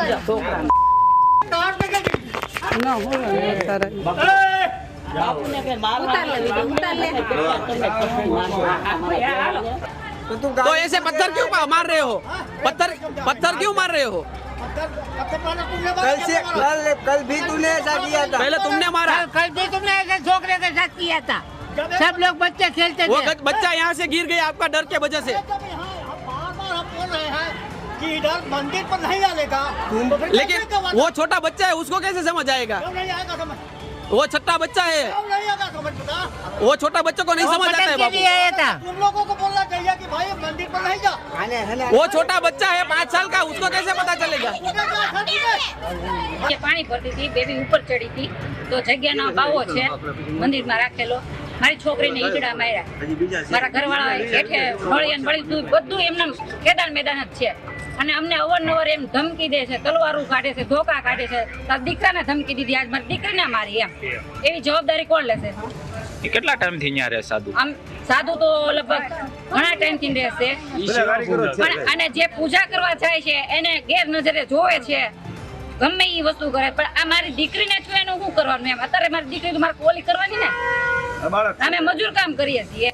तो ऐसे पत्थर क्यों मार रहे हो? पत्थर क्यों मार रहे हो? कल भी तूने ऐसा किया था। पहले तुमने मारा। कल भी तुमने ऐसे छोकरे के साथ किया था। सब लोग बच्चे खेलते थे। वो बच्चा यहाँ से गिर गया आपका डर के वजह से। हम बोल रहे हैं कि इधर मंदिर पर नहीं आएगा, लेकिन वो छोटा बच्चा है, उसको कैसे समझ आएगा? नहीं आएगा समझ, वो छोटा बच्चा है, नहीं आएगा समझ पता। वो छोटा बच्चों को नहीं समझ आता है बाबू। आया था। तुम लोगों को बोलना चाहिए कि भाई मंदिर पर नहीं जा। वो छोटा बच्चा है 5 साल का, उसको कैसे पता चलेगा? પાણી ભરતી હતી, બેબી ઉપર ચડી હતી તો જગ્યાનો બાવો છે મંદિરમાં રાખેલો. મારી છોકરીને ઈજડા માર્યા, મારા ઘરવાળા હેઠે બળિયાને બળી બધું એમને ખેદાન મેદાન જ છે. અને અમને અવારનવાર એમ ધમકી દે છે, તલવારો કાઢે છે, ધોકા કાઢે છે. તાર દીકરાને ધમકી દીધી, આજ મારી દીકરીને મારી, એમ એવી જવાબદારી કોણ લેશે? કેટલા ટાઈમથી અહીંયા રહે સાધુ? આમ સાધુ તો લગભગ ઘણા ટાઈમથી રહેશે, પણ અને જે પૂજા કરવા જાય છે એને ગેરનજરે જોવે છે, ગમે એ વસ્તુ કરે. પણ આ મારી દીકરીને છું એનું શું કરવાનું? એમ અત્યારે મારી દીકરી તો મારે કોલી કરવાની ને, અમે મજૂર કામ કરીએ છીએ.